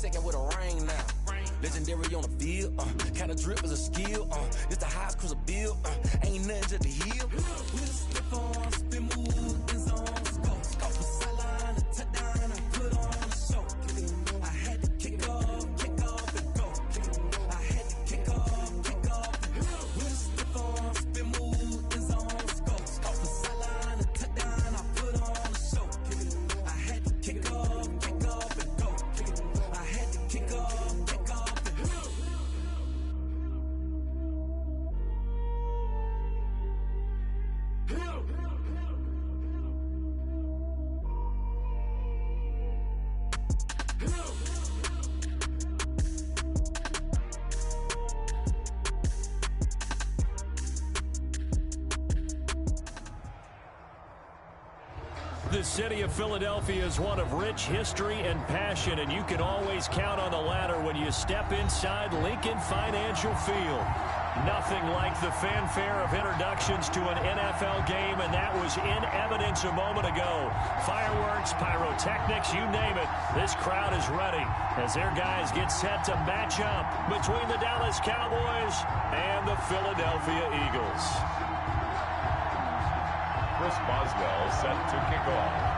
second with a ring now. Legendary on the field, kind of drip is a skill, it's the highest cruiser bill, ain't nothing just to heal. We'll slip on, spin move, in zone, scope for sideline, touchdown, and put on a show. I had to kick off and go. I had to kick off. We'll slip on, spin move, in zone, scope for sideline, touchdown, I put on a show. I had to kick off and go. I had to kick off. The city of Philadelphia is one of rich history and passion, and you can always count on the latter when you step inside Lincoln Financial Field. Nothing like the fanfare of introductions to an NFL game, and that was in evidence a moment ago. Fireworks, pyrotechnics, you name it. This crowd is ready as their guys get set to match up between the Dallas Cowboys and the Philadelphia Eagles. Chris Boswell set to kick off.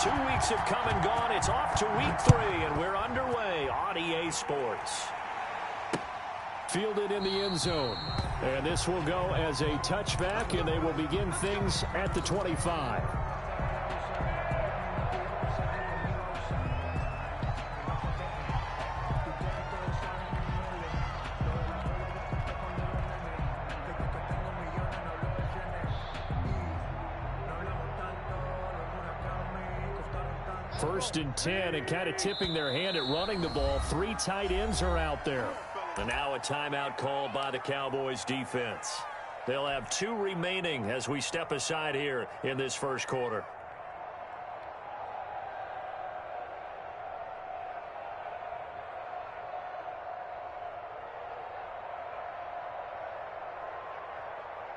2 weeks have come and gone. It's off to week 3, and we're underway on EA Sports. Fielded in the end zone. And this will go as a touchback, and they will begin things at the 25. First and 10, and kind of tipping their hand at running the ball. 3 tight ends are out there. And now a timeout called by the Cowboys defense. They'll have 2 remaining as we step aside here in this first quarter.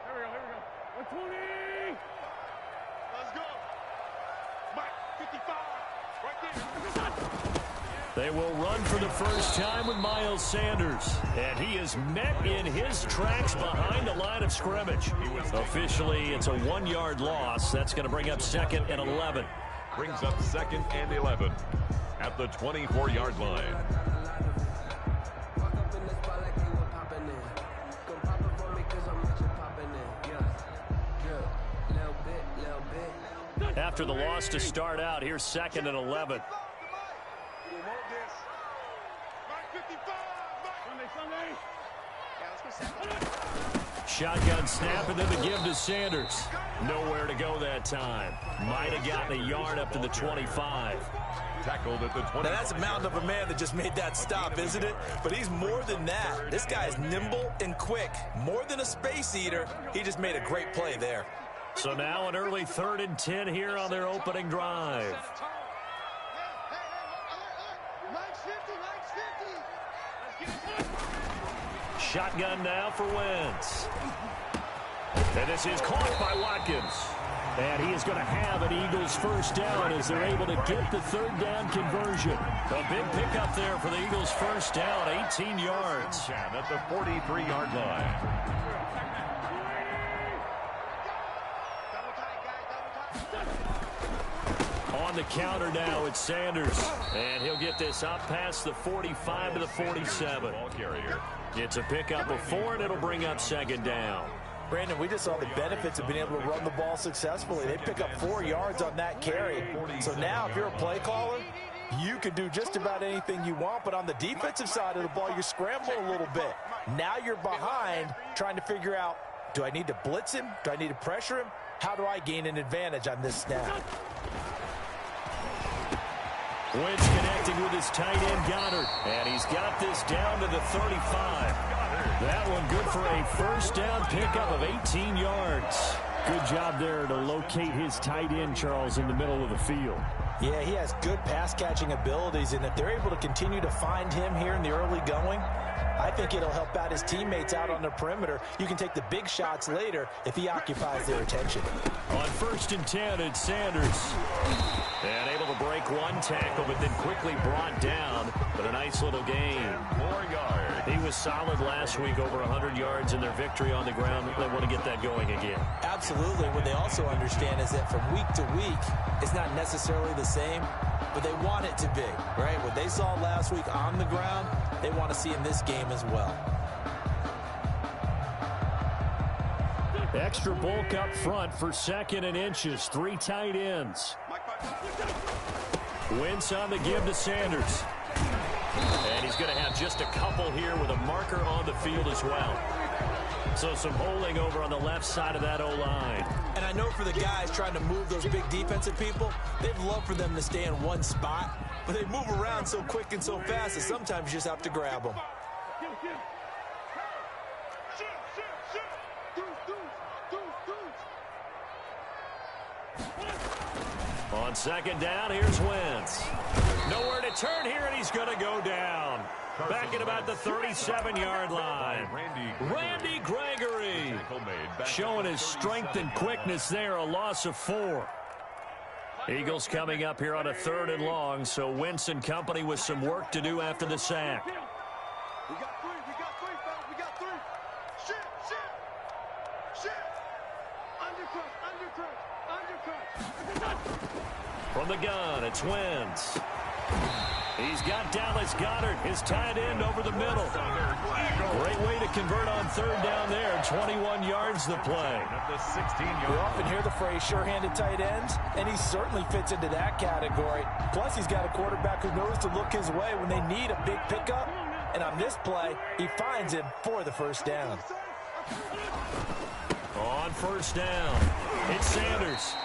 Here we go. 120. Let's go. Mike, 55. They will run for the first time with Miles Sanders. And he is met in his tracks behind the line of scrimmage. Officially, it's a 1-yard loss. That's going to bring up 2nd and 11. Brings up 2nd and 11 at the 24-yard line. After the loss to start out, here's 2nd and 11. Shotgun snap, and then the give to Sanders. Nowhere to go that time. Might have gotten a yard up to the 25. Tackled at the 20. Now that's a mountain of a man that just made that stop, isn't it? But he's more than that. This guy is nimble and quick. More than a space eater. He just made a great play there. So now an early 3rd and 10 here on their opening drive. Shotgun now for Wentz. And this is caught by Watkins. And he is going to have an Eagles first down as they're able to get the 3rd down conversion. A big pickup there for the Eagles first down, 18 yards. At the 43-yard line. On the counter now, it's Sanders. And he'll get this up past the 45 to the 47. Ball carrier. It's a pickup of 4, and it'll bring up 2nd down. Brandon, we just saw the benefits of being able to run the ball successfully. They pick up 4 yards on that carry. So now if you're a play caller, you can do just about anything you want. But on the defensive side of the ball, you're scrambling a little bit. Now you're behind trying to figure out, do I need to blitz him? Do I need to pressure him? How do I gain an advantage on this snap? Wentz connecting with his tight end, Goddard. And he's got this down to the 35. That one good for a first down pickup of 18 yards. Good job there to locate his tight end, Charles, in the middle of the field. Yeah, he has good pass-catching abilities, and if they're able to continue to find him here in the early going, I think it'll help out his teammates out on the perimeter. You can take the big shots later if he occupies their attention. On 1st and 10, it's Sanders. And able to break one tackle, but then quickly brought down. But a nice little gain. 4 yards. He was solid last week, over 100 yards in their victory on the ground. They want to get that going again. Absolutely. What they also understand is that from week to week, it's not necessarily the same, but they want it to be, right? What they saw last week on the ground, they want to see in this game as well. Extra bulk up front for 2nd and inches. 3 tight ends. Wentz on the give to Sanders. And he's going to have just a couple here with a marker on the field as well. So some holding over on the left side of that O-line. And I know for the guys trying to move those big defensive people, they'd love for them to stay in one spot, but they move around so quick and so fast that sometimes you just have to grab them. On 2nd down, here's Wentz. Nowhere to turn here, and he's going to go down. Back at about the 37-yard line. Randy Gregory showing his strength and quickness there, a loss of 4. Eagles coming up here on a 3rd and long, so Wentz and company with some work to do after the sack. We got 3, fellas, we got 3. Shit. Undercut. From the gun, it's Wentz. He's got Dallas Goedert, his tight end, over the middle. Great way to convert on 3rd down there. 21 yards the play. We often hear the phrase sure-handed tight ends, and he certainly fits into that category. Plus, he's got a quarterback who knows to look his way when they need a big pickup. And on this play, he finds him for the 1st down. On 1st down, it's Sanders.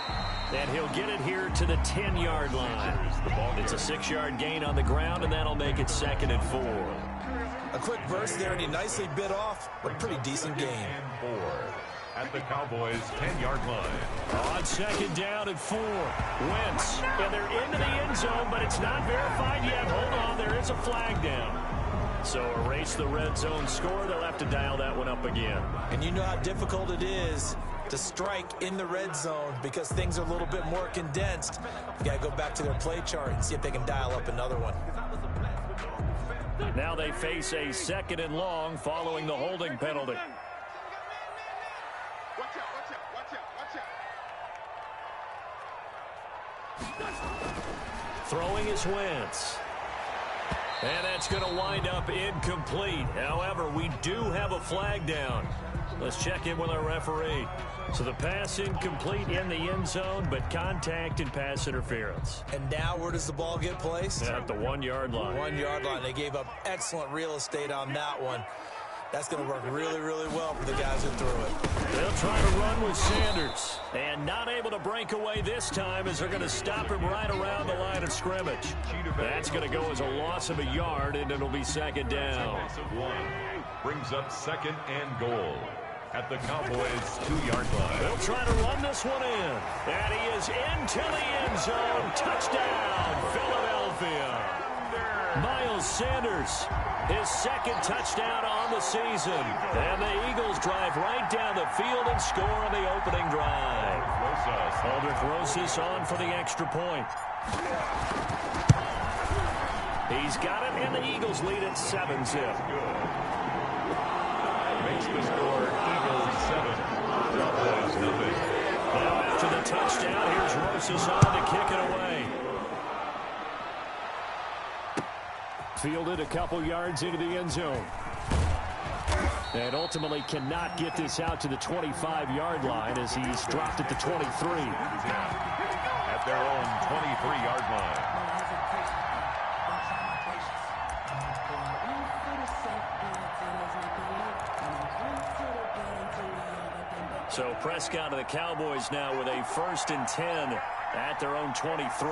And he'll get it here to the 10-yard line. It's a 6-yard gain on the ground, and that'll make it 2nd and 4. A quick burst there, and he nicely bit off, but a pretty decent game. And 4 at the Cowboys' 10-yard line. On 2nd down and 4, Wentz. And they're into the end zone, but it's not verified yet. Hold on, there is a flag down. So erase the red zone score. They'll have to dial that one up again. And you know how difficult it is to strike in the red zone because things are a little bit more condensed. You got to go back to their play chart and see if they can dial up another one. Now they face a 2nd and long following the holding penalty. Watch out. Throwing is Wentz. And that's going to wind up incomplete. However, we do have a flag down. Let's check in with our referee. So the pass incomplete in the end zone, but contact and pass interference. And now where does the ball get placed? At the 1-yard line. 1-yard line. They gave up excellent real estate on that one. That's going to work really, really well for the guys who threw it. They'll try to run with Sanders. And not able to break away this time as they're going to stop him right around the line of scrimmage. That's going to go as a loss of a yard, and it'll be 2nd down. Brings up 2nd and goal at the Cowboys' 2-yard line. They'll try to run this one in. And he is into the end zone. Touchdown, Philadelphia. Miles Sanders, his 2nd touchdown on the season. And the Eagles drive right down the field and score on the opening drive. Aldrich Rosas on for the extra point. He's got it, and the Eagles lead at 7-0. Makes the score Eagles 7, Cowboys 0. Now after the touchdown, here's Rosas on to kick it away. Fielded a couple yards into the end zone. And ultimately cannot get this out to the 25-yard line as he's dropped at the 23. At their own 23-yard line. So Prescott of the Cowboys now with a 1st and 10 at their own 23.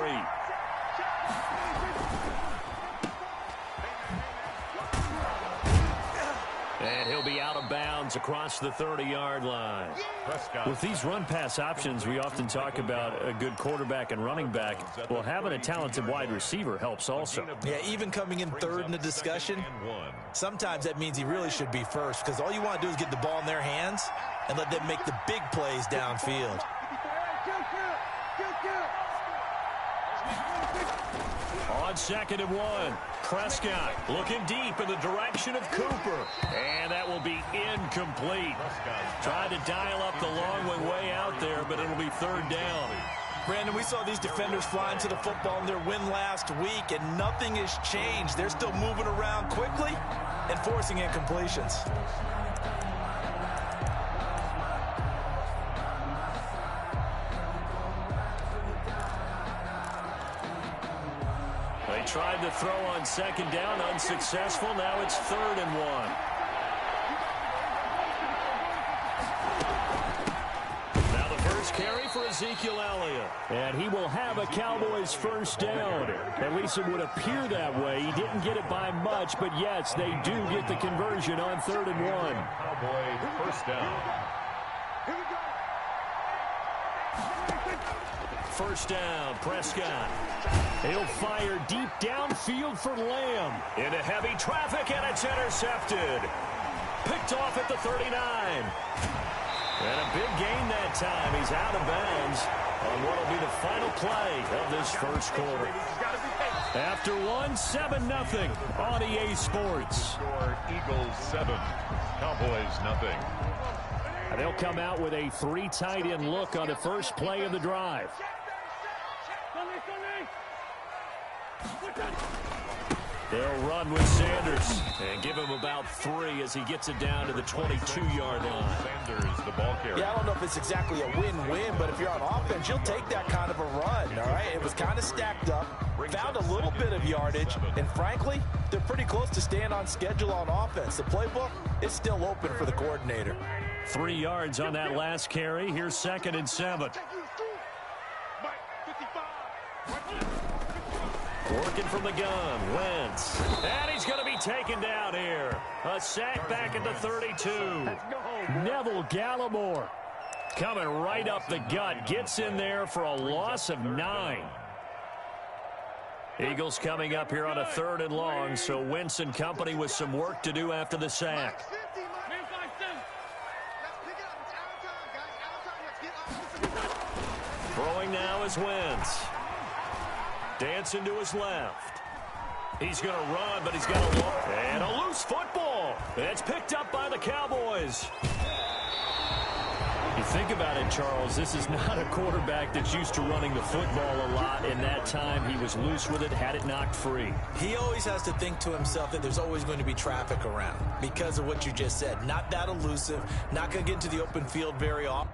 And he'll be out of bounds runs across the 30-yard line. With these run-pass options, we often talk about a good quarterback and running back. Well, having a talented wide receiver helps also. Yeah, even coming in third in the discussion, sometimes that means he really should be first, because all you want to do is get the ball in their hands and let them make the big plays downfield. On 2nd and 1, Prescott looking deep in the direction of Cooper. And that will be incomplete. Tried to dial up the long one way out there, but it'll be 3rd down. Brandon, we saw these defenders flying to the football in their win last week, and nothing has changed. They're still moving around quickly and forcing incompletions. They tried to throw on 2nd down, unsuccessful. Now it's 3rd and 1. Now the first carry for Ezekiel Elliott. And he will have a Cowboys 1st down. At least it would appear that way. He didn't get it by much, but yes, they do get the conversion on 3rd and 1. Cowboys 1st down. 1st down, Prescott. He'll fire deep downfield for Lamb. Into heavy traffic, and it's intercepted. Picked off at the 39. And a big gain that time. He's out of bounds on what will be the final play of this 1st quarter. After 7-0 on EA Sports. Score Eagles 7, Cowboys nothing. And they'll come out with a 3 tight end look on the first play of the drive. They'll run with Sanders and give him about 3 as he gets it down to the 22-yard line. Sanders, the ball carrier. Yeah, I don't know if it's exactly a win-win, but if you're on offense, you'll take that kind of a run, all right? It was kind of stacked up, found a little bit of yardage, and frankly, they're pretty close to staying on schedule on offense. The playbook is still open for the coordinator. 3 yards on that last carry. Here's 2nd and 7. Working from the gun, Wentz. And he's going to be taken down here. A sack back at the 32. Neville Gallimore coming right up the gut. Gets in there for a loss of 9. Eagles coming up here on a 3rd and long, so Wentz and company with some work to do after the sack. Throwing now is Wentz. Dancing to his left. He's going to run, but he's got a look. And a loose football. It's picked up by the Cowboys. You think about it, Charles, this is not a quarterback that's used to running the football a lot. In that time, he was loose with it, had it knocked free. He always has to think to himself that there's always going to be traffic around because of what you just said. Not that elusive, not going to get into the open field very often.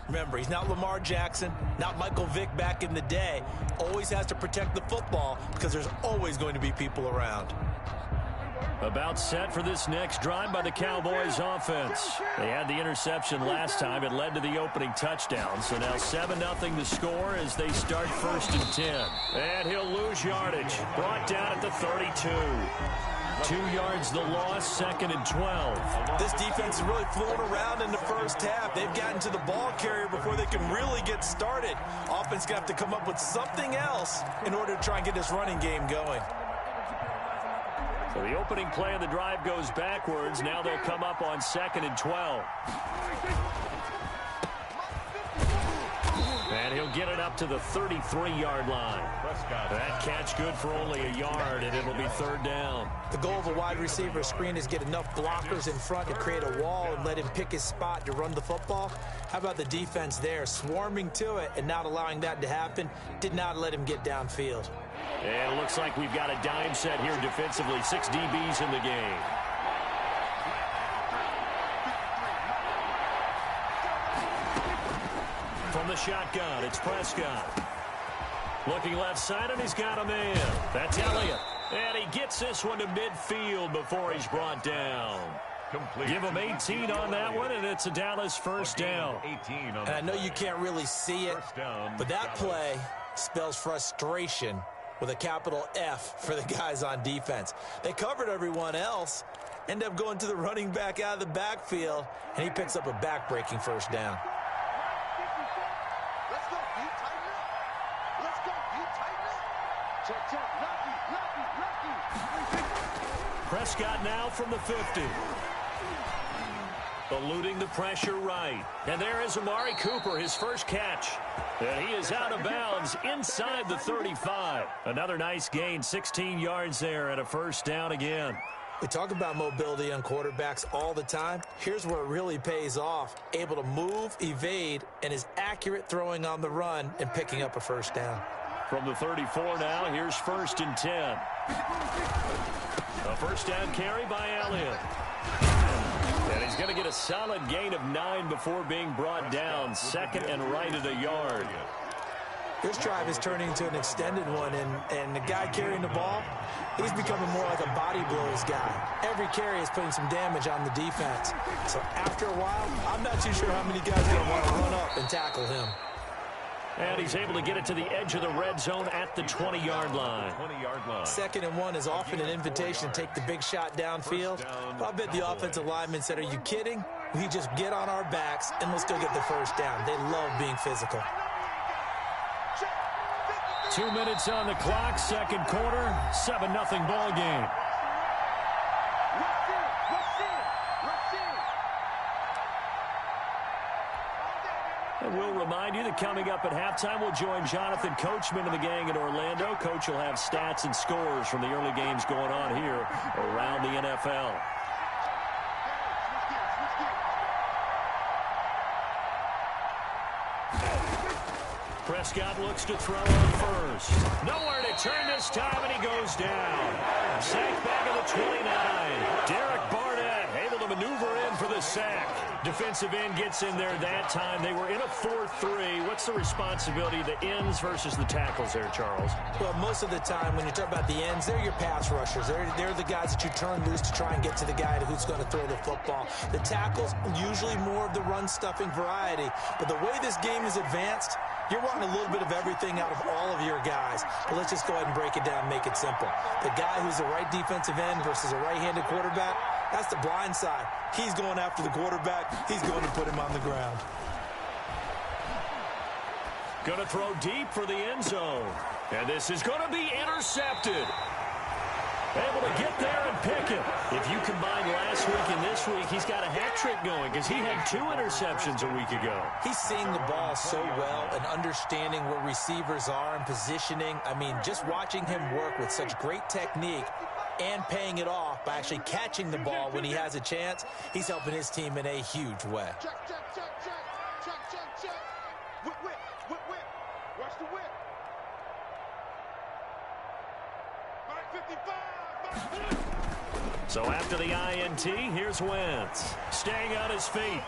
Remember, he's not Lamar Jackson, not Michael Vick back in the day. Always has to protect the football because there's always going to be people around. About set for this next drive by the Cowboys offense. They had the interception last time. It led to the opening touchdown. So now 7-0 the score as they start 1st and 10. And he'll lose yardage. Brought down at the 32. 2 yards the loss, 2nd and 12. This defense is really fooling around in the first half. They've gotten to the ball carrier before they can really get started. Offense going to have to come up with something else in order to try and get this running game going. So the opening play of the drive goes backwards. Now they'll come up on 2nd and 12. And he'll get it up to the 33-yard line. That catch good for only a yard, and it'll be third down. The goal of a wide receiver screen is get enough blockers in front to create a wall and let him pick his spot to run the football. How about the defense there, swarming to it and not allowing that to happen? Did not let him get downfield. And it looks like we've got a dime set here defensively. 6 DBs in the game. From the shotgun, it's Prescott. Looking left side, and he's got a man. That's Elliott. And he gets this one to midfield before he's brought down. Give him 18 on that one, and it's a Dallas first down. And I know you can't really see it, but that play spells frustration with a capital F for the guys on defense. They covered everyone else, end up going to the running back out of the backfield, and he picks up a back-breaking first down. Let's go, you tighten up. Let's go, you tighten up. Check, check, lucky. Prescott now from the 50. Eluding the pressure right. And there is Amari Cooper, his first catch. And he is out of bounds inside the 35. Another nice gain, 16 yards there and a first down again. We talk about mobility on quarterbacks all the time. Here's where it really pays off. Able to move, evade, and is accurate throwing on the run and picking up a first down. From the 34 now, here's 1st and 10. A first down carry by Elliott. And he's going to get a solid gain of 9 before being brought down. Second and right at a yard. This drive is turning into an extended one, and the guy carrying the ball, he's becoming more like a body blows guy. Every carry is putting some damage on the defense. So after a while, I'm not too sure how many guys are going to want to run up and tackle him. And he's able to get it to the edge of the red zone at the 20-yard line. 2nd and 1 is often an invitation to take the big shot downfield. But I bet the offensive linemen said, are you kidding? We just get on our backs and let's go get the first down. They love being physical. 2 minutes on the clock, second quarter, 7-0 ball game. And we'll remind you that coming up at halftime, we'll join Jonathan Coachman and the gang in Orlando. Coach will have stats and scores from the early games going on here around the NFL. Prescott looks to throw on first. Nowhere to turn this time, and he goes down. Sack back at the 29. Derek Barnett able to maneuver in for the sack. Defensive end gets in there that time. They were in a 4-3. What's the responsibility of the ends versus the tackles there, Charles? Well, most of the time when you talk about the ends, they're your pass rushers. They're the guys that you turn loose to try and get to the guy who's going to throw the football. The tackles, usually more of the run-stuffing variety. But the way this game is advanced, you're wanting a little bit of everything out of all of your guys. But let's just go ahead and break it down and make it simple. The guy who's the right defensive end versus a right-handed quarterback, that's the blind side. He's going after the quarterback. He's going to put him on the ground. Going to throw deep for the end zone. And this is going to be intercepted. Able to get there and pick it. If you combine last week and this week, he's got a hat trick going because he had 2 interceptions a week ago. He's seeing the ball so well and understanding where receivers are and positioning. I mean, just watching him work with such great technique and paying it off by actually catching the ball when he has a chance, he's helping his team in a huge way. Check, check, check, check. Check, check, check. Whip, whip, whip, whip. Watch the whip. Back 55. So after the INT, here's Wentz. Staying on his feet.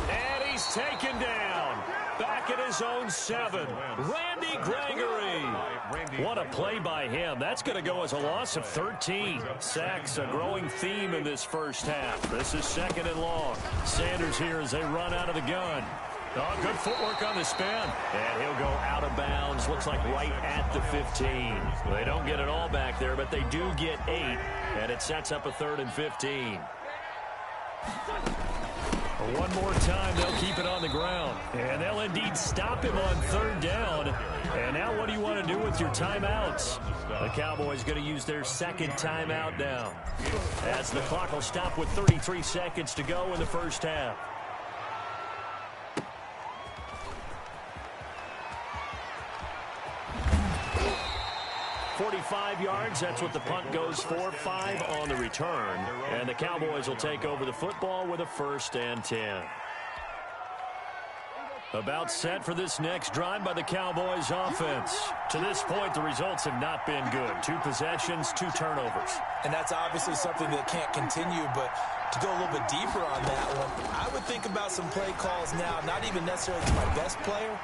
And he's taken down. Back at his own 7. Randy Gregory. What a play by him. That's going to go as a loss of 13. Sacks, a growing theme in this first half. This is 2nd and long. Sanders here as they run out of the gun. Oh, good footwork on the spin. And he'll go out of bounds. Looks like right at the 15. They don't get it all back there, but they do get 8. And it sets up a 3rd and 15. One more time, they'll keep it on the ground. And they'll indeed stop him on 3rd down. And now what do you want to do with your timeouts? The Cowboys going to use their 2nd timeout now, as the clock will stop with 33 seconds to go in the first half. 45 yards. That's what the punt goes for. 5 on the return. And the Cowboys will take over the football with a 1st and 10. About set for this next drive by the Cowboys offense. To this point, the results have not been good. 2 possessions, 2 turnovers. And that's obviously something that can't continue, but to go a little bit deeper on that one, I would think about some play calls now, not even necessarily to my best player,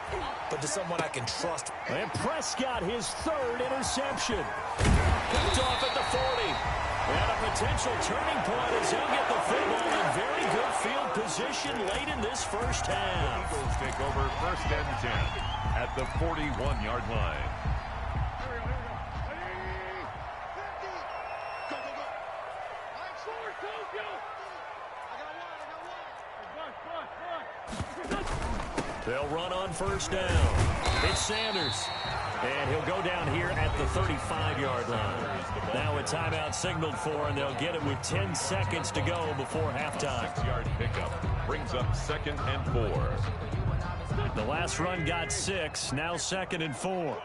but to someone I can trust. And Prescott, his 3rd interception. Picked off at the 40. And a potential turning point as he'll get the football in very good field position late in this first half. The Eagles take over 1st and 10 at the 41-yard line. They'll run on 1st down. It's Sanders. And he'll go down here at the 35-yard line. Now a timeout signaled for, and they'll get it with 10 seconds to go before halftime. 6-yard pickup brings up 2nd and 4. The last run got 6. Now 2nd and 4.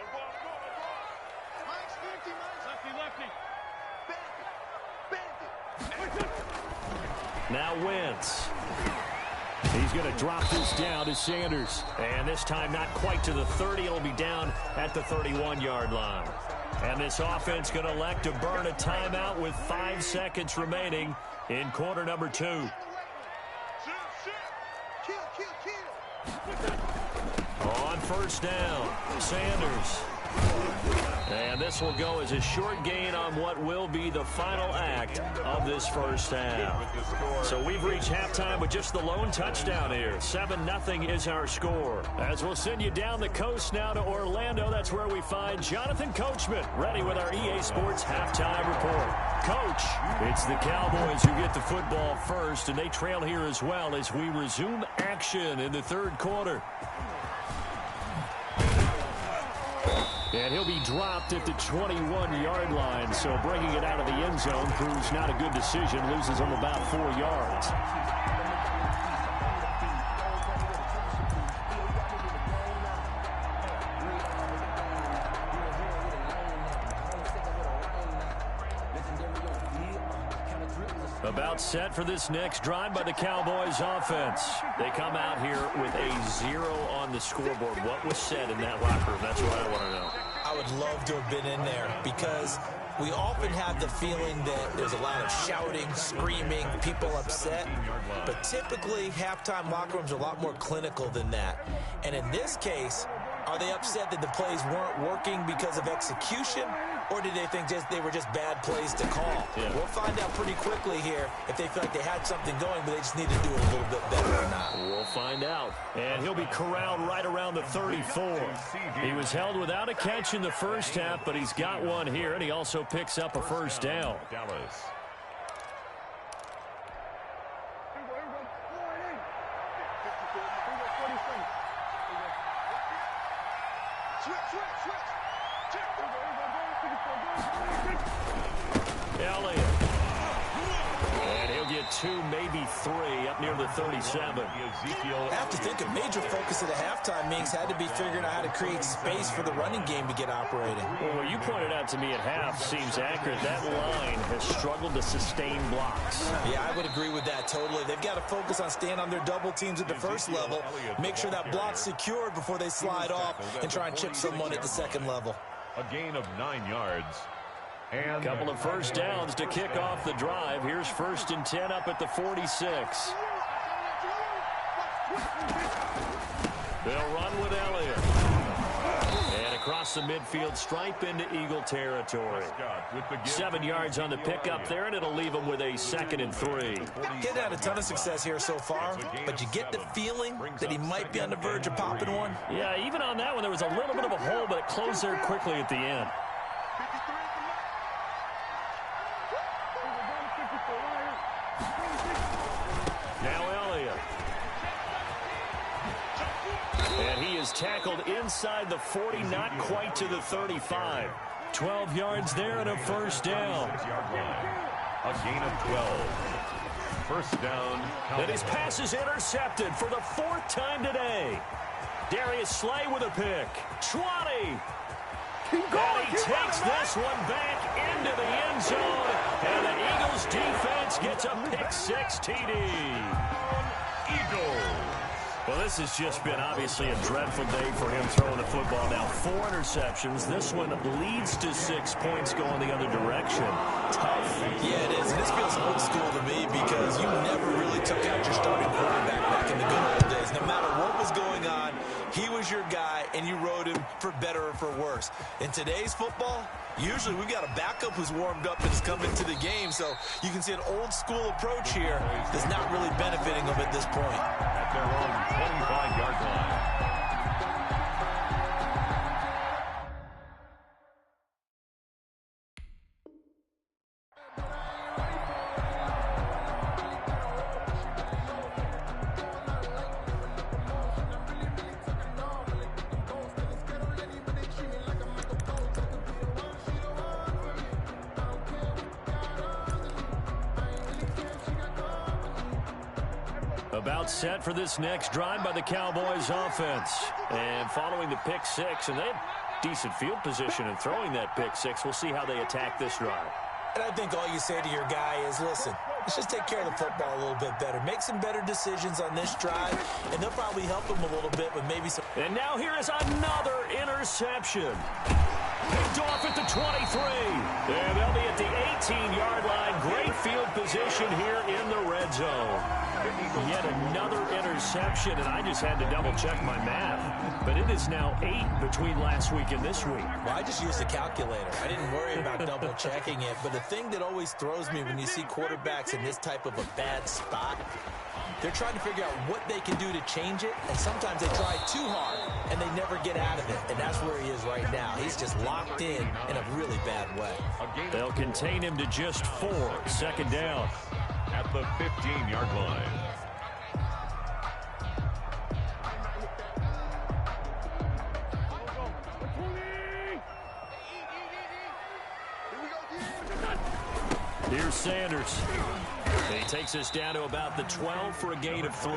Now Wentz. He's going to drop this down to Sanders. And this time not quite to the 30. It'll be down at the 31-yard line. And this offense going to elect to burn a timeout with 5 seconds remaining in quarter number 2. On 1st down, Sanders. And this will go as a short gain on what will be the final act of this first half. So we've reached halftime with just the lone touchdown here. 7-0 is our score. As we'll send you down the coast now to Orlando, that's where we find Jonathan Coachman ready with our EA Sports halftime report. Coach, it's the Cowboys who get the football first, and they trail here as well as we resume action in the 3rd quarter. And he'll be dropped at the 21-yard line, so bringing it out of the end zone proves not a good decision, loses him about 4 yards. About set for this next drive by the Cowboys offense. They come out here with a 0 on the scoreboard. What was said in that locker room? That's what I want to know. I would love to have been in there because we often have the feeling that there's a lot of shouting, screaming, people upset. But typically, halftime locker rooms are a lot more clinical than that. And in this case, are they upset that the plays weren't working because of execution? Or did they think they were just bad plays to call? Yeah. We'll find out pretty quickly here if they feel like they had something going, but they just need to do it a little bit better or not. We'll find out. And he'll be corralled right around the 34. He was held without a catch in the first half, but he's got one here, and he also picks up a 1st down. Dallas. Elliott. And he'll get 2, maybe 3 up near the 37. I have to think a major focus of the halftime meetings had to be figuring out how to create space for the running game to get operating. Well, what you pointed out to me at half seems accurate. That line has struggled to sustain blocks. Yeah, I would agree with that totally. They've got to focus on staying on their double teams at the first level, make sure that block's secured before they slide off and try and chip someone at the second level. A gain of 9 yards. A couple of 1st downs to kick off the drive. Here's 1st and 10 up at the 46. They'll run with Elliott. And across the midfield stripe into Eagle territory. 7 yards on the pickup there, and it'll leave them with a 2nd and 3. He's had a ton of success here so far, but you get the feeling that he might be on the verge of popping one. Yeah, even on that one, there was a little bit of a hole, but it closed there quickly at the end. Now Elliott. And he is tackled inside the 40, not quite to the 35. 12 yards there and a 1st down. A gain of 12. 1st down. And his pass is intercepted for the 4th time today. Darius Slay with a pick. 20. And he takes this one back into the end zone. And the Eagles defense gets a pick-6 TD. Eagles. Well, this has just been obviously a dreadful day for him throwing the football. Now 4 interceptions. This one leads to 6 points going the other direction. Tough. Yeah, it is. And this feels old school to me because you never really took out your starting quarterback back in the good old days. No matter what was going on, he was your guy, and you rode him for better or for worse. In today's football, usually we've got a backup who's warmed up and has come into the game, so you can see an old-school approach here that's not really benefiting them at this point. At their own 25-yard line. About set for this next drive by the Cowboys offense. And following the pick-6, and they have decent field position in throwing that pick-6. We'll see how they attack this drive. And I think all you say to your guy is, listen, let's just take care of the football a little bit better. Make some better decisions on this drive, and they'll probably help him a little bit with maybe some... And now here is another interception. Picked off at the 23. And they'll be at the 18-yard line. Great field position here in the red zone. Yet another interception, and I just had to double-check my math. But it is now 8 between last week and this week. Well, I just used a calculator. I didn't worry about double-checking it. But the thing that always throws me when you see quarterbacks in this type of a bad spot, they're trying to figure out what they can do to change it, and sometimes they try too hard, and they never get out of it. And that's where he is right now. He's just locked in a really bad way. They'll contain him to just 4. Second down. At the 15-yard line. Here's Sanders. And he takes us down to about the 12 for a gain of 3.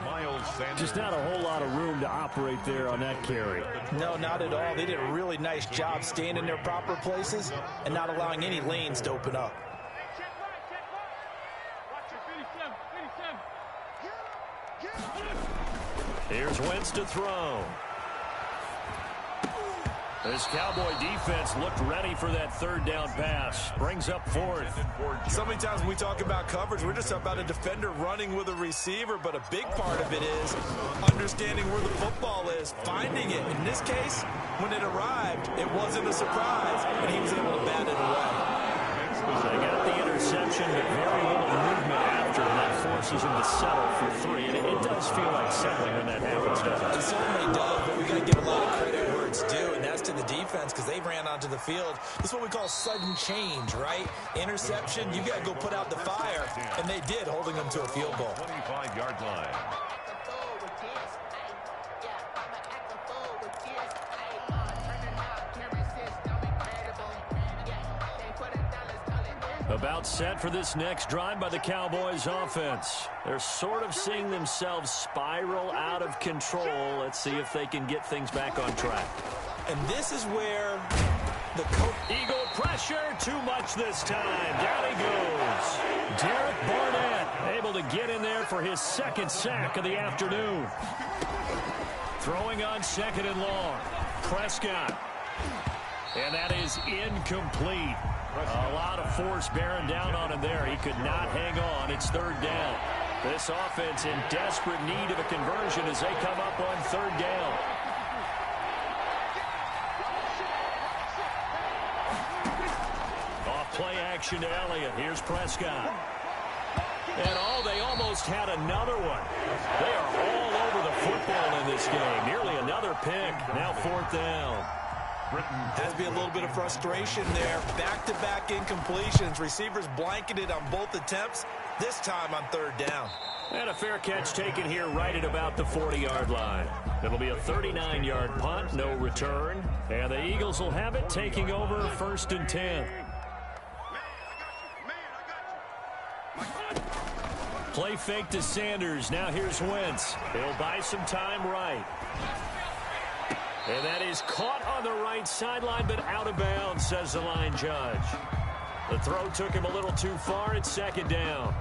Miles Sanders. Just not a whole lot of room to operate there on that carry. No, not at all. They did a really nice job staying in their proper places and not allowing any lanes to open up. Here's Wentz to throw. This Cowboy defense looked ready for that third down pass. Brings up 4th. So many times when we talk about coverage, we're just about a defender running with a receiver, but a big part of it is understanding where the football is, finding it. In this case, when it arrived, it wasn't a surprise, and he was able to bat it away. They got the interception, but very little movement after, and that forces him to settle for 3. And it does feel like settling when that happens, doesn't it? It certainly does, but we got to give a lot of credit where it's due, and that's to the defense because they ran onto the field. This is what we call sudden change, right? Interception, you got to go put out the fire, and they did, holding them to a field goal. 25-yard line. About set for this next drive by the Cowboys offense. They're sort of seeing themselves spiral out of control. Let's see if they can get things back on track. And this is where the Eagle pressure, too much this time. Down he goes. Derek Barnett able to get in there for his 2nd sack of the afternoon. Throwing on 2nd and long. Prescott. And that is incomplete. A lot of force bearing down on him there. He could not hang on. It's 3rd down. This offense in desperate need of a conversion as they come up on 3rd down. Off play action to Elliott. Here's Prescott. And they almost had another one. They are all over the football in this game. Nearly another pick. Now 4th down. Has to be a little bit of frustration there. Back-to-back incompletions. Receivers blanketed on both attempts, this time on 3rd down. And a fair catch taken here right at about the 40-yard line. It'll be a 39-yard punt, no return. And the Eagles will have it, taking over 1st and 10. Play fake to Sanders. Now here's Wentz. He'll buy some time right. And that is caught on the right sideline, but out of bounds, says the line judge. The throw took him a little too far. It's second down.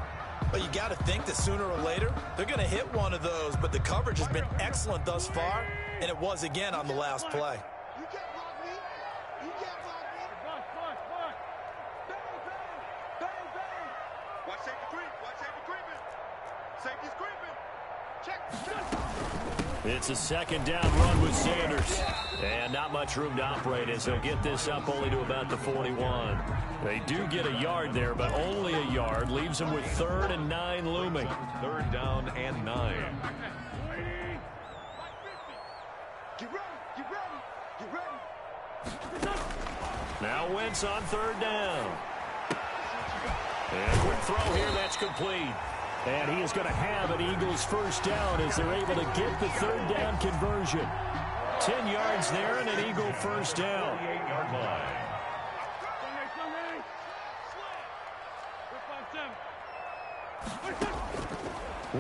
Well, you got to think that sooner or later they're going to hit one of those, but the coverage has been excellent thus far, and it was again on the last play. You can't block me. You can't block me. Bang, bang. Bang, bang. Watch safety creep. Watch safety creeping. Safety's creeping. Check. It's a second down run with Sanders. And not much room to operate as he'll get this up only to about the 41. They do get a yard there, but only a yard. Leaves them with 3rd and 9 looming. 3rd down and 9. Get ready. Get ready. Get ready. Now Wentz on 3rd down. And quick throw here, that's complete. And he is going to have an Eagles first down as they're able to get the 3rd down conversion. 10 yards there and an Eagle first down. 8-yard line.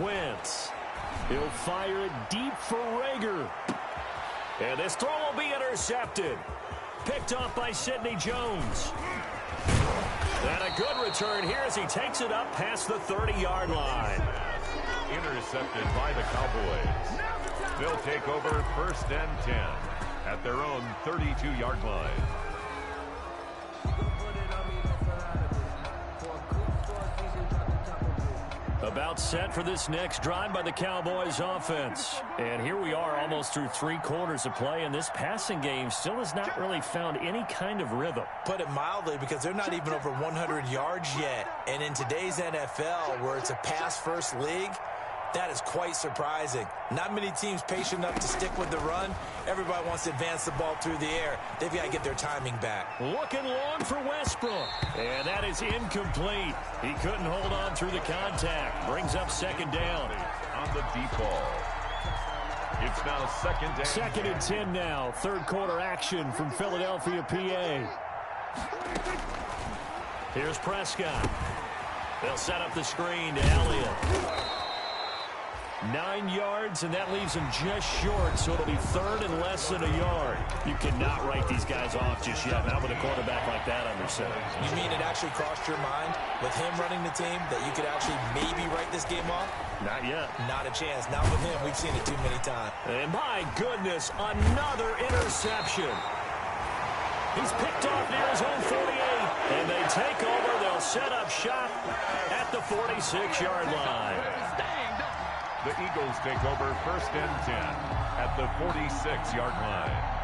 Wentz. He'll fire it deep for Rager. And this throw will be intercepted. Picked off by Sidney Jones. And a good return here as he takes it up past the 30-yard line. Intercepted by the Cowboys. They'll take over 1st and 10 at their own 32-yard line. About set for this next drive by the Cowboys offense. And here we are almost through 3 quarters of play, and this passing game still has not really found any kind of rhythm. Put it mildly, because they're not even over 100 yards yet. And in today's NFL, where it's a pass-first league, that is quite surprising. Not many teams patient enough to stick with the run. Everybody wants to advance the ball through the air. They've got to get their timing back. Looking long for Westbrook. And that is incomplete. He couldn't hold on through the contact. Brings up 2nd down. On the deep ball. It's now 2nd down. 2nd and 10 now. 3rd quarter action from Philadelphia, PA. Here's Prescott. They'll set up the screen to Elliott. 9 yards, and that leaves him just short, so it'll be 3rd and less than a yard. You cannot write these guys off just yet, not with a quarterback like that under center. You mean it actually crossed your mind with him running the team that you could actually maybe write this game off? Not yet. Not a chance. Not with him. We've seen it too many times. And my goodness, another interception. He's picked off near his own 48, and they take over. They'll set up shop at the 46-yard line. The Eagles take over 1st and 10 at the 46-yard line.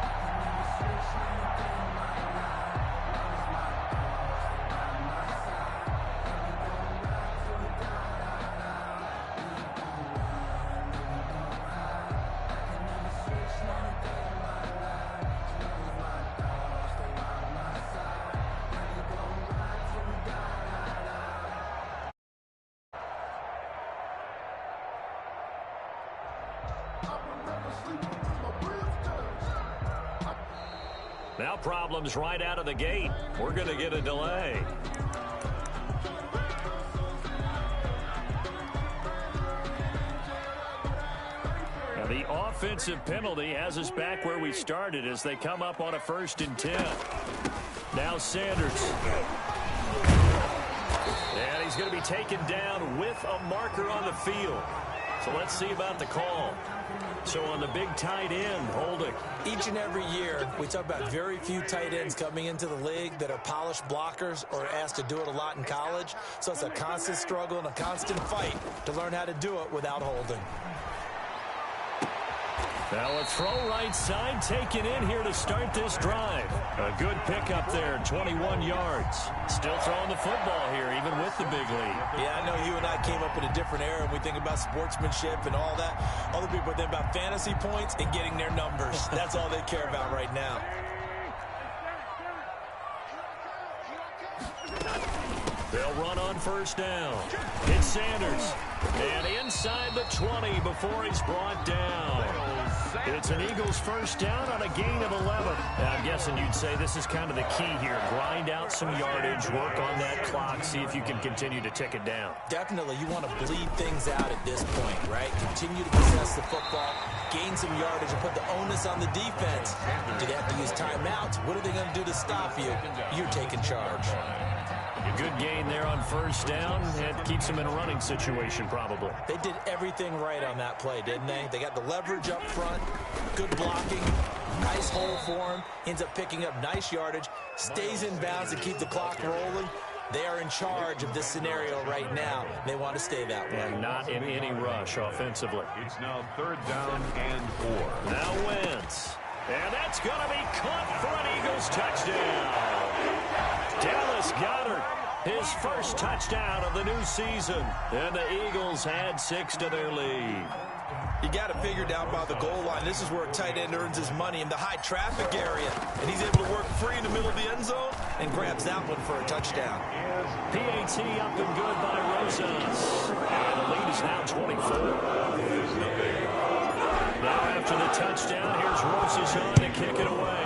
Now problems right out of the gate. We're going to get a delay. Now the offensive penalty has us back where we started as they come up on a 1st and 10. Now Sanders. And he's going to be taken down with a marker on the field. So let's see about the call. So on the big tight end, holding. Each and every year, we talk about very few tight ends coming into the league that are polished blockers or asked to do it a lot in college. So it's a constant struggle and a constant fight to learn how to do it without holding. Now a throw right side taken in here to start this drive. A good pickup there, 21 yards. Still throwing the football here, even with the big lead. Yeah, I know you and I came up in a different era and we think about sportsmanship and all that. Other people think about fantasy points and getting their numbers. That's all they care about right now. They'll run on 1st down. It's Sanders. And inside the 20 before he's brought down. It's an Eagles first down on a gain of 11. Now, I'm guessing you'd say this is kind of the key here. Grind out some yardage, work on that clock, see if you can continue to tick it down. Definitely, you want to bleed things out at this point, right? Continue to possess the football, gain some yardage, and put the onus on the defense. Do they have to use timeouts? What are they going to do to stop you? You're taking charge. A good gain there on first down. It keeps them in a running situation, probably. They did everything right on that play, didn't they? They got the leverage up front, good blocking, nice hole for him, ends up picking up nice yardage, stays in bounds to keep the clock rolling. They are in charge of this scenario right now. They want to stay that way. And not in any rush offensively. It's now 3rd down and 4. Now Wentz. And that's going to be caught for an Eagles touchdown. Dallas Goedert, his first touchdown of the new season. And the Eagles add 6 to their lead. You got to figure down by the goal line. This is where a tight end earns his money in the high traffic area. And he's able to work free in the middle of the end zone and grabs that one for a touchdown. PAT up and good by Rosas. And the lead is now 24. Now after the touchdown, here's Rosas on to kick it away.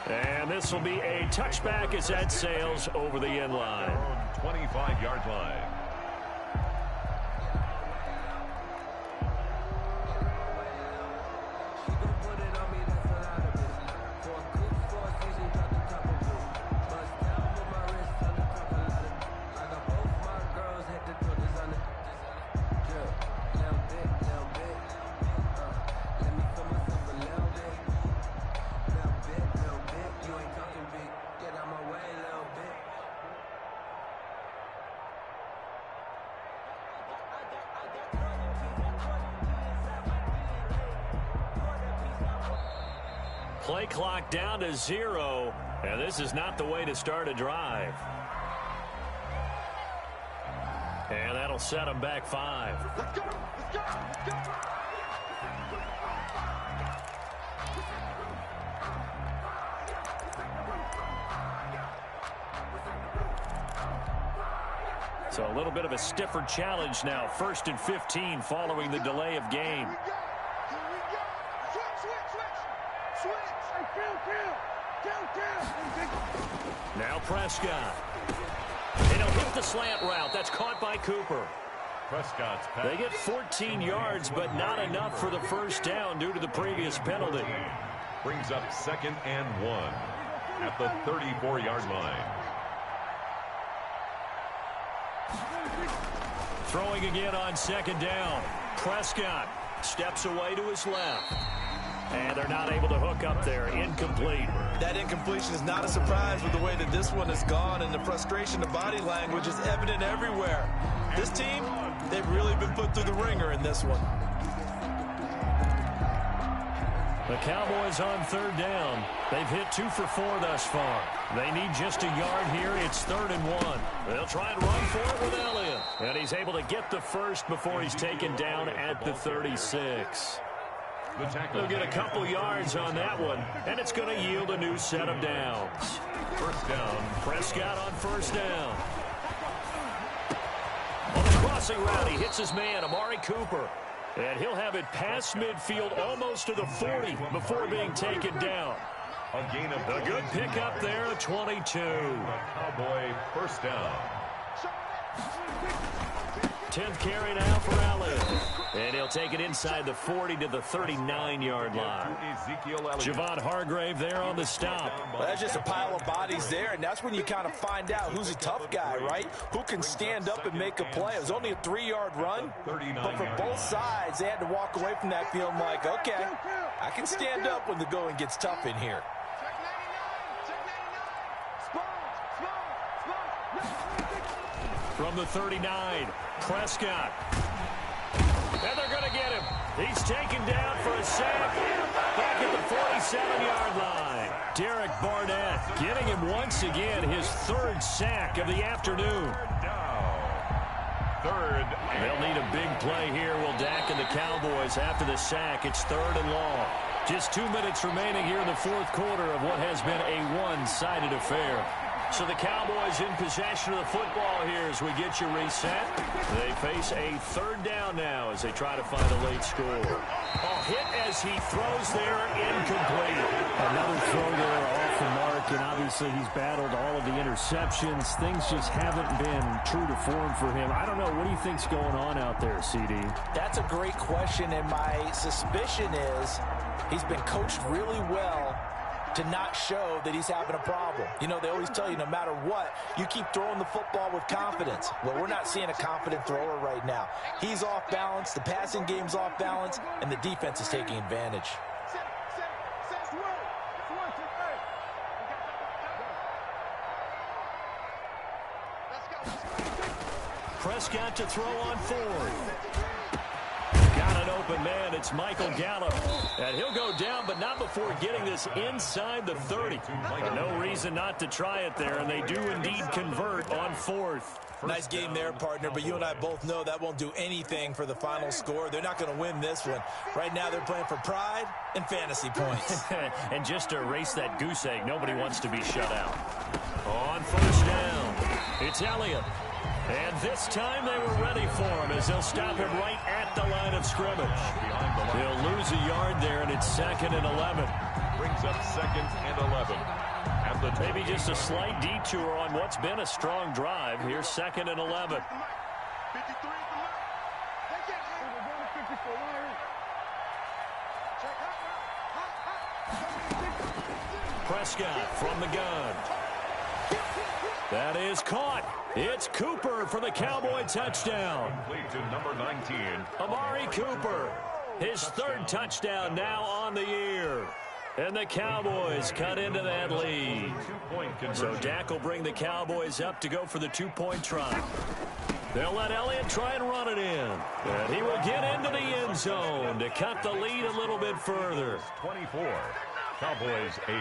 And this will be a touchback as that sails over the end line. 25-yard line. Play clock down to 0, and this is not the way to start a drive. And that'll set them back 5. Let's go! Let's go! Let's go! So a little bit of a stiffer challenge now. 1st and 15 following the delay of game. Here we go! Switch! Now Prescott. And he'll hit the slant route. That's caught by Cooper. Prescott's pass. They get 14 yards, but not enough for the first down due to the previous penalty. Brings up 2nd and 1 at the 34-yard line. Throwing again on 2nd down. Prescott steps away to his left. And they're not able to hook up there. Incomplete. That incompletion is not a surprise with the way that this one has gone, and the frustration of body language is evident everywhere. This team, they've really been put through the ringer in this one. The Cowboys on 3rd down. They've hit 2 for 4 thus far. They need just a yard here. It's 3rd and 1. They'll try and run for it with Elliott. And he's able to get the first before he's taken down at the 36. They'll get a couple yards on that one, and it's going to yield a new set of downs. First down. Prescott on 1st down. On the crossing route, he hits his man, Amari Cooper. And he'll have it past midfield almost to the 40 before being taken down. A gain of A good pickup there, 22. Cowboy first down. 10th carry now for Elliott. And he'll take it inside the 40 to the 39-yard line. Javon Hargrave there on the stop. Well, that's just a pile of bodies there, and that's when you kind of find out who's a tough guy, right? Who can stand up and make a play. It was only a 3-yard run, but for both sides, they had to walk away from that feeling like, okay, I can stand up when the going gets tough in here. From the 39, Prescott. And they're going to get him. He's taken down for a sack back at the 47-yard line. Derek Barnett getting him once again his 3rd sack of the afternoon. Third. They'll need a big play here, will Dak and the Cowboys after the sack. It's 3rd and long. Just 2 minutes remaining here in the 4th quarter of what has been a one-sided affair. So the Cowboys in possession of the football here as we get you reset. They face a third down now as they try to find a late score. Hit as he throws there, incomplete. Another throw there off the mark, and obviously he's battled all of the interceptions. Things just haven't been true to form for him. I don't know. What do you think's going on out there, CD? That's a great question, and my suspicion is he's been coached really well to not show that he's having a problem. You know, they always tell you no matter what, you keep throwing the football with confidence. Well, we're not seeing a confident thrower right now. He's off balance, the passing game's off balance, and the defense is taking advantage. Prescott to throw on fourth. Got an open man. It's Michael Gallup. And he'll go down, but not before getting this inside the 30. No reason not to try it there, and they do indeed convert on fourth. Nice game there, partner, but you and I both know that won't do anything for the final score. They're not going to win this one. Right now they're playing for pride and fantasy points. And just to erase that goose egg, nobody wants to be shut out. On first down, it's Elliott. And this time they were ready for him as they'll stop him right at the line of scrimmage. They'll lose a yard there, and it's 2nd and 11. Brings up 2nd and 11. Maybe just a slight detour on what's been a strong drive. Here's 2nd and 11. Prescott from the gun. That is caught. It's Cooper for the Cowboy touchdown. Complete to number 19. Amari Cooper, his 3rd touchdown now on the year. And the Cowboys cut into that lead. So Dak will bring the Cowboys up to go for the 2-point try. They'll let Elliott try and run it in. And he will get into the end zone to cut the lead a little bit further. 24. Cowboys 8.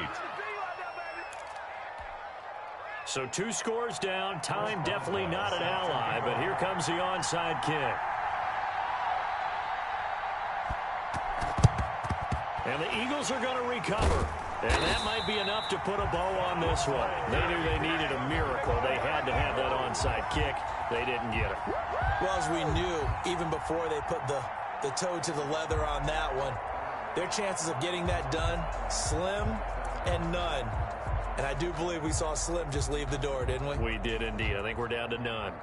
So 2 scores down. Time definitely not an ally, but here comes the onside kick. And the Eagles are going to recover. And that might be enough to put a bow on this one. They knew they needed a miracle. They had to have that onside kick. They didn't get it. Well, as we knew, even before they put the toe to the leather on that one, their chances of getting that done, slim and none. And I do believe we saw Slim just leave the door, didn't we? We did indeed. I think we're down to none.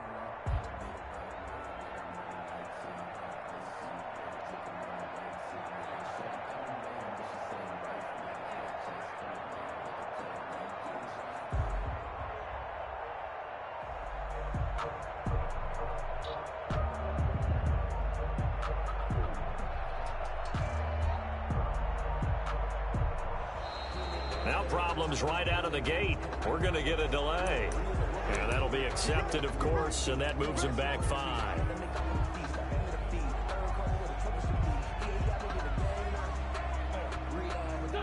Now problems right out of the gate. We're going to get a delay. And that'll be accepted, of course, and that moves them back 5.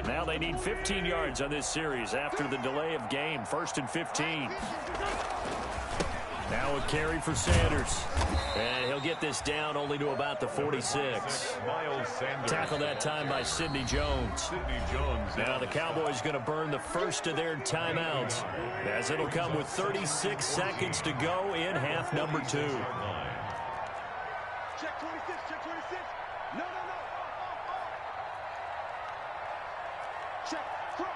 Now they need 15 yards on this series after the delay of game. 1st and 15. Now a carry for Sanders. And he'll get this down only to about the 46. Miles Sanders. Tackled that time by Sidney Jones. Now the Cowboys going to burn the first of their timeouts, as it'll come with 36 seconds to go in half number 2. Check 26, check 26. No. Check, crunch.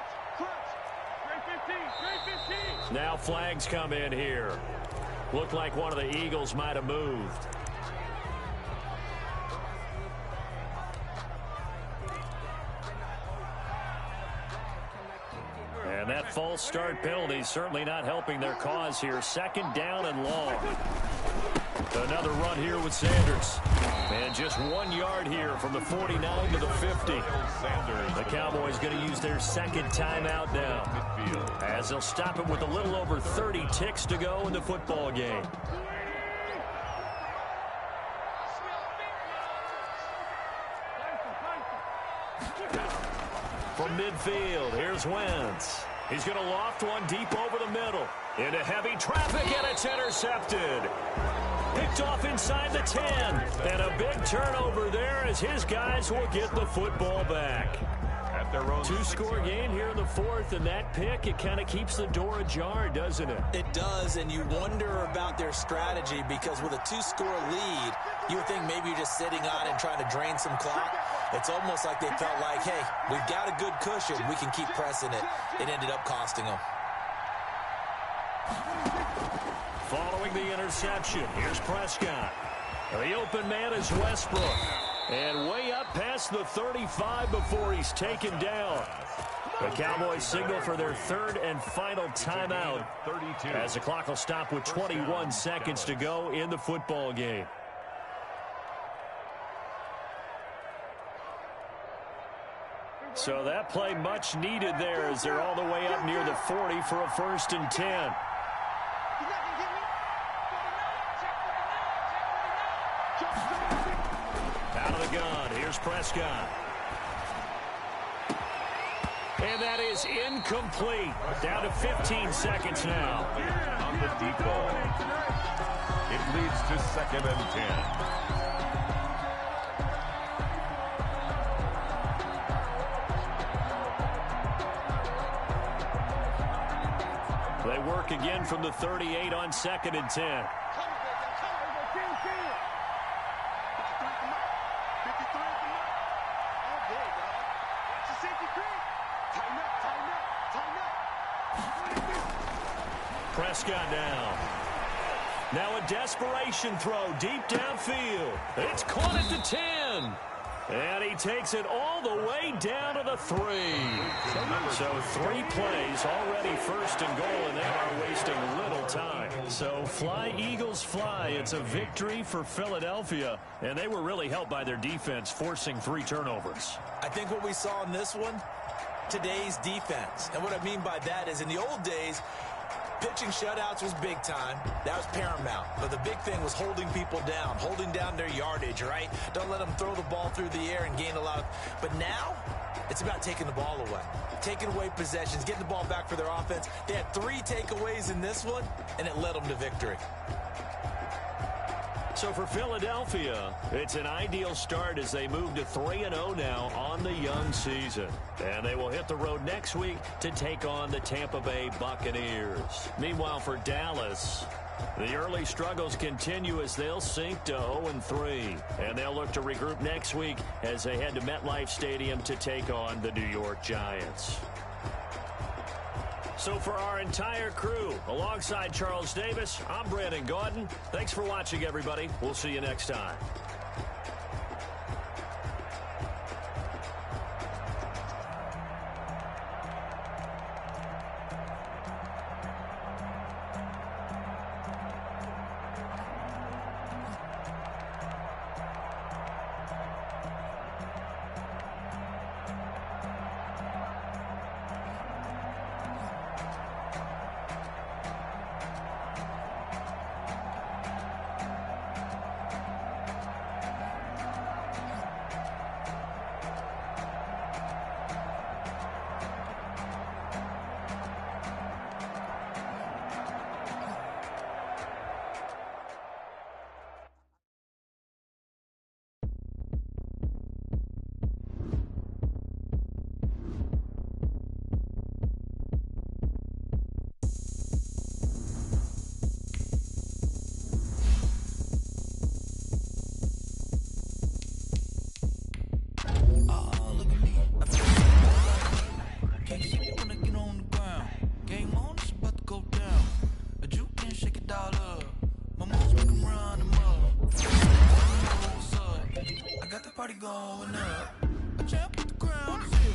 315. Now flags come in here. Looked like one of the Eagles might have moved. And that false start penalty certainly not helping their cause here. 2nd down and long. Another run here with Sanders. And just 1 yard here from the 49 to the 50. The Cowboys going to use their 2nd timeout now, as they'll stop it with a little over 30 ticks to go in the football game. From midfield, here's Wentz. He's going to loft one deep over the middle. Into heavy traffic, and it's intercepted. Picked off inside the 10. And a big turnover there as his guys will get the football back. At at their own Two-score game here in the fourth, and that pick, it kind of keeps the door ajar, doesn't it? It does, and you wonder about their strategy because with a two-score lead, you would think maybe you're just sitting on it and trying to drain some clock. It's almost like they felt like, hey, we've got a good cushion. We can keep pressing it. It ended up costing them. Following the interception, here's Prescott. The open man is Westbrook. And way up past the 35 before he's taken down. The Cowboys signal for their third and final timeout as the clock will stop with 21 seconds to go in the football game. So that play much needed there as they're all the way up near the 40 for a 1st and 10. Out of the gun, here's Prescott. And that is incomplete. Down to 15 seconds now. On the deep ball. It leads to 2nd and 10. They work again from the 38 on 2nd and 10. Prescott down. Now a desperation throw deep downfield. It's caught at the 10. And he takes it all the way down to the 3. So 3 plays already 1st and goal, and they are wasting little time. So fly, Eagles, fly. It's a victory for Philadelphia, and they were really helped by their defense, forcing 3 turnovers. I think what we saw in this one, today's defense. And what I mean by that is in the old days, pitching shutouts was big time. That was paramount. But the big thing was holding people down, holding down their yardage, right? Don't let them throw the ball through the air and gain a lot of... But now, it's about taking the ball away. Taking away possessions, getting the ball back for their offense. They had 3 takeaways in this one, and it led them to victory. So for Philadelphia, it's an ideal start as they move to 3-0 now on the young season. And they will hit the road next week to take on the Tampa Bay Buccaneers. Meanwhile, for Dallas, the early struggles continue as they'll sink to 0-3. And they'll look to regroup next week as they head to MetLife Stadium to take on the New York Giants. So for our entire crew, alongside Charles Davis, I'm Brandon Gaudin. Thanks for watching, everybody. We'll see you next time. Party going up. A champ with the crown is here.